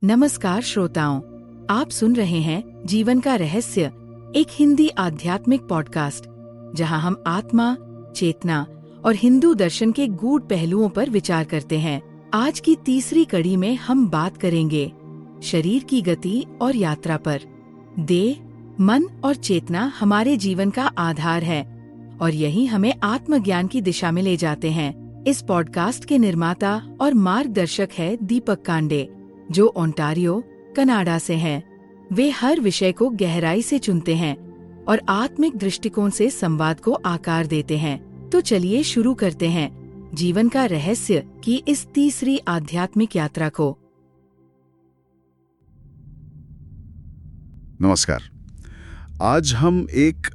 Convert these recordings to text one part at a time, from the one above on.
नमस्कार श्रोताओं, आप सुन रहे हैं जीवन का रहस्य, एक हिंदी आध्यात्मिक पॉडकास्ट जहां हम आत्मा, चेतना और हिंदू दर्शन के गूढ़ पहलुओं पर विचार करते हैं। आज की तीसरी कड़ी में हम बात करेंगे शरीर की गति और यात्रा पर। देह, मन और चेतना हमारे जीवन का आधार है और यही हमें आत्मज्ञान की दिशा में ले जाते हैं। इस पॉडकास्ट के निर्माता और मार्गदर्शक है दीपक कांडे, जो ओंटारियो, कनाडा से हैं। वे हर विषय को गहराई से चुनते हैं और आत्मिक दृष्टिकोण से संवाद को आकार देते हैं। तो चलिए शुरू करते हैं जीवन का रहस्य की इस तीसरी आध्यात्मिक यात्रा को। नमस्कार। आज हम एक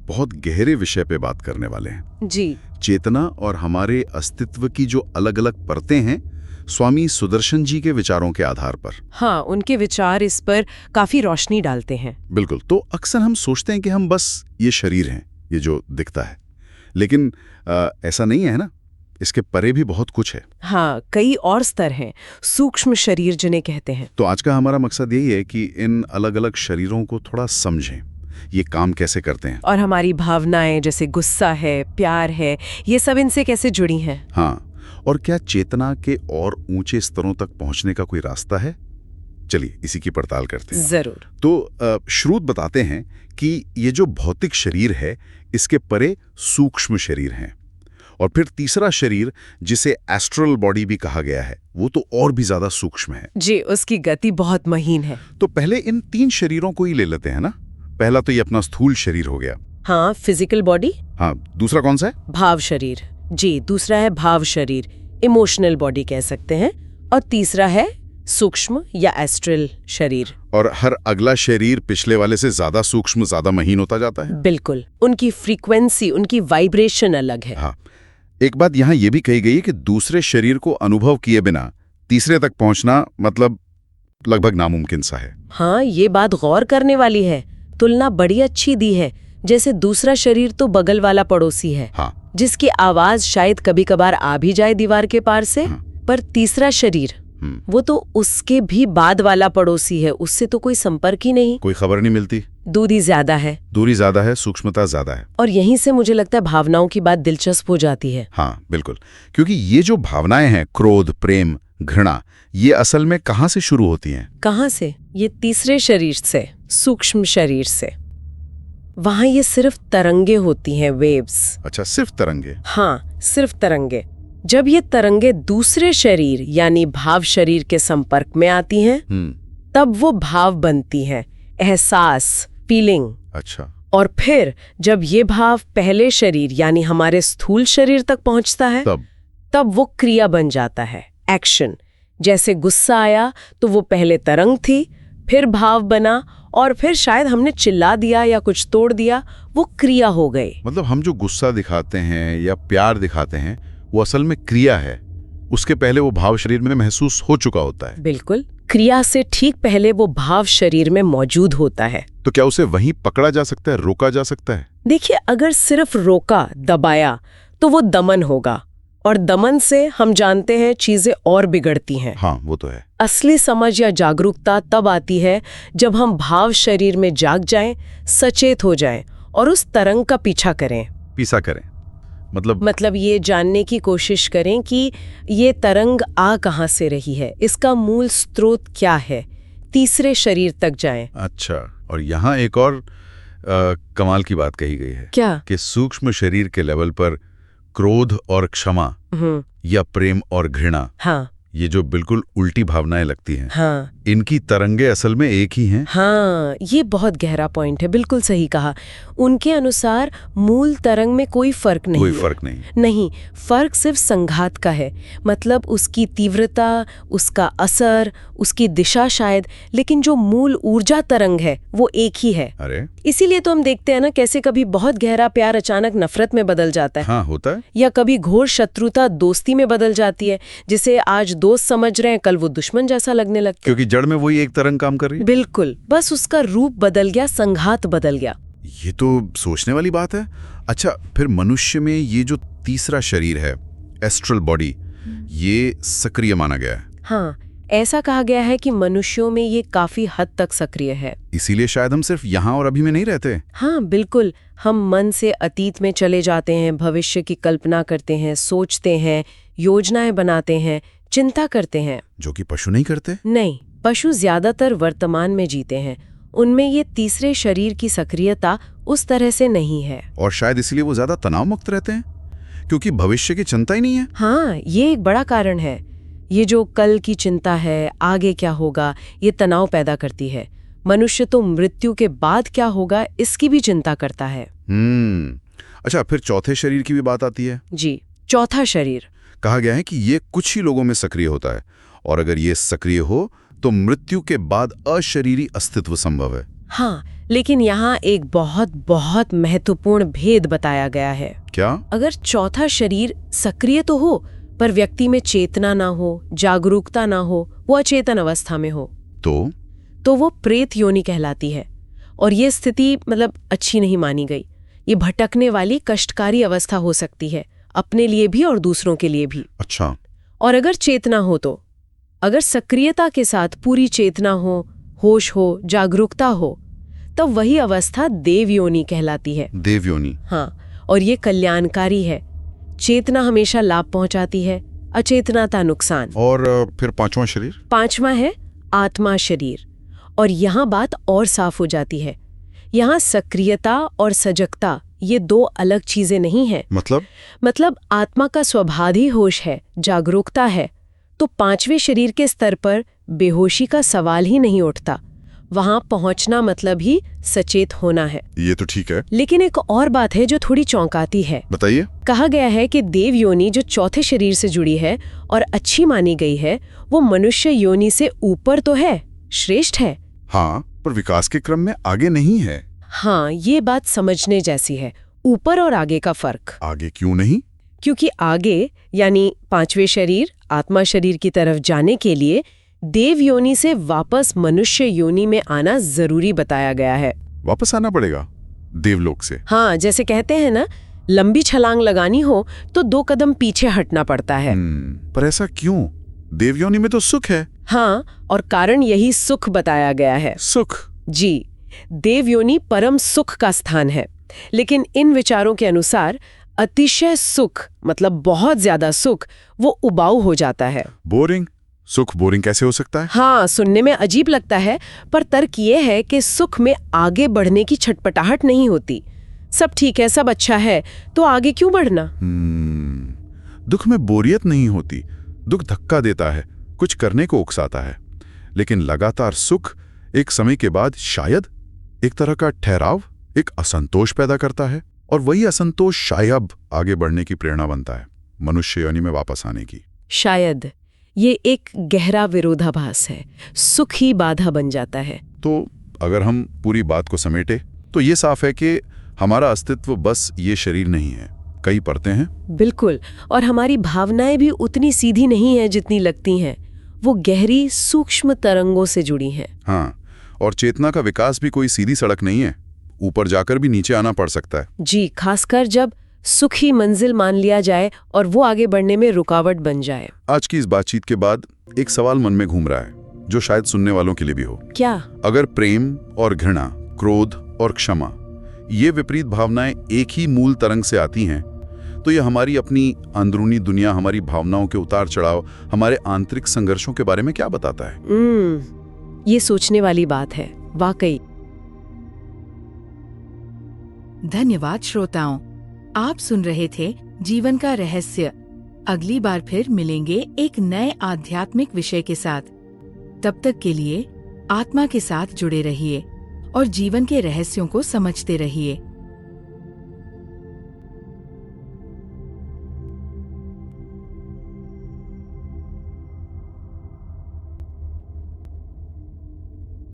बहुत गहरे विषय पे बात करने वाले हैं जी। चेतना और हमारे अस्तित्व की जो अलग अलग परतें हैं, स्वामी सुदर्शन जी के विचारों के आधार पर। हाँ, उनके विचार इस पर काफी रोशनी डालते हैं। बिल्कुल। तो अक्सर हम सोचते हैं कि हम बस ये शरीर हैं, ये जो दिखता है, लेकिन ऐसा नहीं है ना, इसके परे भी बहुत कुछ है। हाँ, कई और स्तर हैं, सूक्ष्म शरीर जिन्हें कहते हैं। तो आज का हमारा मकसद यही है कि इन अलग अलग शरीरों को थोड़ा समझें, ये काम कैसे करते हैं, और हमारी भावनाएं जैसे गुस्सा है, प्यार है, ये सब इनसे कैसे जुड़ी हैं। हाँ, और क्या चेतना के और ऊंचे स्तरों तक पहुंचने का कोई रास्ता है? चलिए इसी की पड़ताल करते हैं। जरूर। तो श्रुत बताते हैं कि ये जो भौतिक शरीर है, इसके परे सूक्ष्म शरीर हैं, और फिर तीसरा शरीर जिसे एस्ट्रल बॉडी भी कहा गया है, वो तो और भी ज्यादा सूक्ष्म है। जी, उसकी गति बहुत महीन है। तो पहले इन तीन शरीरों को ही ले लेते हैं ना। पहला तो ये अपना स्थूल शरीर हो गया। हाँ, फिजिकल बॉडी। हाँ, दूसरा कौन सा है? भाव शरीर। जी, दूसरा है भाव शरीर, इमोशनल बॉडी कह सकते हैं। और तीसरा है सूक्ष्म या एस्ट्रल शरीर। और हर अगला शरीर पिछले वाले से ज्यादा सूक्ष्म, ज्यादा महीन होता जाता है। बिल्कुल, उनकी फ्रीक्वेंसी, उनकी वाइब्रेशन अलग है। हाँ, एक बात यहाँ ये भी कही गई है कि दूसरे शरीर को अनुभव किए बिना तीसरे तक पहुंचना मतलब लगभग नामुमकिन सा है। हाँ, ये बात गौर करने वाली है। तुलना बड़ी अच्छी दी है। जैसे दूसरा शरीर तो बगल वाला पड़ोसी है। हाँ। जिसकी आवाज शायद कभी कभार आ भी जाए दीवार के पार से। हाँ। पर तीसरा शरीर, वो तो उसके भी बाद वाला पड़ोसी है, उससे तो कोई संपर्क ही नहीं, कोई खबर नहीं मिलती। दूरी ज्यादा है, सूक्ष्मता ज्यादा है। और यहीं से मुझे लगता है भावनाओं की बात दिलचस्प हो जाती है। हाँ बिल्कुल, क्योंकि ये जो भावनाएं हैं, क्रोध, प्रेम, घृणा, ये असल में कहाँ से शुरू होती हैं? कहाँ से? ये तीसरे शरीर से, सूक्ष्म शरीर से। वहां ये सिर्फ तरंगे होती हैं, वेव्स। अच्छा, सिर्फ तरंगे? हाँ, सिर्फ तरंगे। जब ये तरंगे दूसरे शरीर यानी भाव शरीर के संपर्क में आती हैं, तब वो भाव बनती हैं, एहसास, फीलिंग। अच्छा। और फिर जब ये भाव पहले शरीर यानी हमारे स्थूल शरीर तक पहुंचता है, तब वो क्रिया बन जाता है, एक्शन। जैसे गुस्सा आया तो वो पहले तरंग थी, फिर भाव बना, और फिर शायद हमने चिल्ला दिया या कुछ तोड़ दिया, वो क्रिया हो गई। मतलब हम जो गुस्सा दिखाते हैं या प्यार दिखाते हैं, वो असल में क्रिया है। उसके पहले वो भाव शरीर में महसूस हो चुका होता है। बिल्कुल, क्रिया से ठीक पहले वो भाव शरीर में मौजूद होता है। तो क्या उसे वहीं पकड़ा जा सकता है, रोका जा सकता है? देखिए, अगर सिर्फ रोका, दबाया, तो वो दमन होगा, और दमन से हम जानते हैं चीजें और बिगड़ती हैं। हाँ, वो तो है। असली समझ या जागरूकता तब आती है जब हम भाव शरीर में जाग जाएं, सचेत हो जाएं, और उस तरंग का पीछा करें। मतलब ये जानने की कोशिश करें कि ये तरंग आ कहाँ से रही है, इसका मूल स्रोत क्या है, तीसरे शरीर तक जाएं। अच्छा, और यहाँ एक और कमाल की बात कही गई है। क्या? कि सूक्ष्म शरीर के लेवल पर क्रोध और क्षमा या प्रेम और घृणा, हाँ, ये जो बिल्कुल उल्टी भावनाएं लगती हैं, हाँ, इनकी तरंगे असल में एक ही हैं। हाँ, ये बहुत गहरा पॉइंट है, बिल्कुल सही कहा। उनके अनुसार मूल तरंग में कोई फर्क नहीं, फर्क सिर्फ संघात का है। मतलब उसकी तीव्रता, उसका असर, उसकी दिशा शायद, लेकिन जो मूल ऊर्जा तरंग है वो एक ही है। अरे, इसीलिए तो हम देखते हैं ना, कैसे कभी बहुत गहरा प्यार अचानक नफरत में बदल जाता है। हाँ, होता है। या कभी घोर शत्रुता दोस्ती में बदल जाती है, जिसे आज दोस्त समझ रहे हैं, कल वो दुश्मन जैसा लगने लगता है। क्योंकि जड़ में वही एक तरंग काम कर रही है। बिल्कुल, बस उसका रूप बदल गया, संघात बदल गया। ये तो सोचने वाली बात है। अच्छा, फिर मनुष्य में ये जो तीसरा शरीर है, एस्ट्रल बॉडी, ये सक्रिय माना गया है। हाँ, ऐसा कहा गया है कि मनुष्यों में ये काफी हद तक सक्रिय है। इसीलिए शायद हम सिर्फ यहाँ और अभी में नहीं रहते। हाँ बिल्कुल, हम मन से अतीत में चले जाते हैं, भविष्य की कल्पना करते हैं, सोचते हैं, योजनाएं बनाते हैं, चिंता करते हैं। जो कि पशु नहीं करते। नहीं, पशु ज्यादातर वर्तमान में जीते हैं। उनमें ये तीसरे शरीर की सक्रियता उस तरह से नहीं है। और शायद इसलिए वो ज्यादा तनाव मुक्त रहते हैं, क्योंकि भविष्य की चिंता ही नहीं है। हाँ, ये एक बड़ा कारण है। ये जो कल की चिंता है, आगे क्या होगा, ये तनाव पैदा करती है। मनुष्य तो मृत्यु के बाद क्या होगा इसकी भी चिंता करता है। अच्छा, फिर चौथे शरीर की भी बात आती है। जी, चौथा शरीर। कहा गया है कि ये कुछ ही लोगों में सक्रिय होता है, और अगर ये सक्रिय हो तो मृत्यु के बाद अशरीरी अस्तित्व संभव है। हाँ, लेकिन यहाँ एक बहुत बहुत महत्वपूर्ण भेद बताया गया है। क्या? अगर चौथा शरीर सक्रिय तो हो, पर व्यक्ति में चेतना ना हो, जागरूकता ना हो, वो अचेतन अवस्था में हो, तो वो प्रेत योनि कहलाती है। और ये स्थिति मतलब अच्छी नहीं मानी गई। ये भटकने वाली कष्टकारी अवस्था हो सकती है, अपने लिए भी और दूसरों के लिए भी। अच्छा। और अगर चेतना हो तो, अगर सक्रियता के साथ पूरी चेतना हो, होश हो, जागरूकता हो, तब वही अवस्था देव योनि कहलाती है। देव योनि। हाँ, और ये कल्याणकारी है। चेतना हमेशा लाभ पहुंचाती है, अचेतनता नुकसान। और फिर पांचवा शरीर? पांचवा है आत्मा शरीर। और यहाँ बात और साफ हो जाती है। यहाँ सक्रियता और सजगता ये दो अलग चीजें नहीं हैं। मतलब आत्मा का स्वभाव ही होश है, जागरूकता है। तो पांचवें शरीर के स्तर पर बेहोशी का सवाल ही नहीं उठता। वहां पहुंचना मतलब ही सचेत होना है। ये तो ठीक है, लेकिन एक और बात है जो थोड़ी चौंकाती है। बताइए। कहा गया है कि देव योनि जो चौथे शरीर से जुड़ी है और अच्छी मानी गई है, वो मनुष्य योनि से ऊपर तो है, श्रेष्ठ है। हाँ, पर विकास के क्रम में आगे नहीं है। हाँ, ये बात समझने जैसी है। ऊपर और आगे का फर्क। आगे क्यों नहीं? क्योंकि आगे यानी पांचवें शरीर, आत्मा शरीर की तरफ जाने के लिए देव योनि से वापस मनुष्य योनि में आना जरूरी बताया गया है। वापस आना पड़ेगा देवलोक से? हाँ, जैसे कहते हैं ना, लंबी छलांग लगानी हो तो 2 कदम पीछे हटना पड़ता है। पर ऐसा क्यों? देव योनि में तो सुख है। हाँ, और कारण यही सुख बताया गया है। सुख? जी, देव योनि परम सुख का स्थान है। लेकिन इन विचारों के अनुसार अतिशय सुख मतलब बहुत ज्यादा सुख वो उबाऊ हो जाता है। बोरिंग? सुख बोरिंग कैसे हो सकता है? हाँ, सुनने में अजीब लगता है, पर तर्क ये है कि सुख में आगे बढ़ने की छटपटाहट नहीं होती। सब ठीक है, सब अच्छा है, तो आगे क्यों बढ़ना? दुख में बोरियत नहीं होती। दुख धक्का देता है, कुछ करने को उकसाता है। लेकिन लगातार सुख एक समय के बाद शायद एक तरह का ठहराव, एक असंतोष पैदा करता है, और वही असंतोष शायद आगे बढ़ने की प्रेरणा बनता है, मनुष्य योनि में वापस आने की। शायद ये एक गहरा विरोधाभास है। सुख ही बाधा बन जाता है। तो अगर हम पूरी बात को समेटे तो ये साफ है कि हमारा अस्तित्व बस ये शरीर नहीं है, कई परतें हैं। बिल्कुल, और हमारी भावनाएं भी उतनी सीधी नहीं है जितनी लगती हैं। वो गहरी सूक्ष्म तरंगों से जुड़ी हैं। हाँ, और चेतना का विकास भी कोई सीधी सड़क नहीं है, ऊपर जाकर भी नीचे आना पड़ सकता है। जी, खासकर जब सुख ही मंजिल मान लिया जाए और वो आगे बढ़ने में रुकावट बन जाए। आज की इस बातचीत के बाद एक सवाल मन में घूम रहा है, जो शायद सुनने वालों के लिए भी हो। क्या? अगर प्रेम और घृणा, क्रोध और क्षमा, ये विपरीत भावनाएं एक ही मूल तरंग से आती हैं, तो ये हमारी अपनी अंदरूनी दुनिया, हमारी भावनाओं के उतार चढ़ाव, हमारे आंतरिक संघर्षों के बारे में क्या बताता है? ये सोचने वाली बात है, वाकई। धन्यवाद श्रोताओं, आप सुन रहे थे जीवन का रहस्य। अगली बार फिर मिलेंगे एक नए आध्यात्मिक विषय के साथ। तब तक के लिए आत्मा के साथ जुड़े रहिए और जीवन के रहस्यों को समझते रहिए।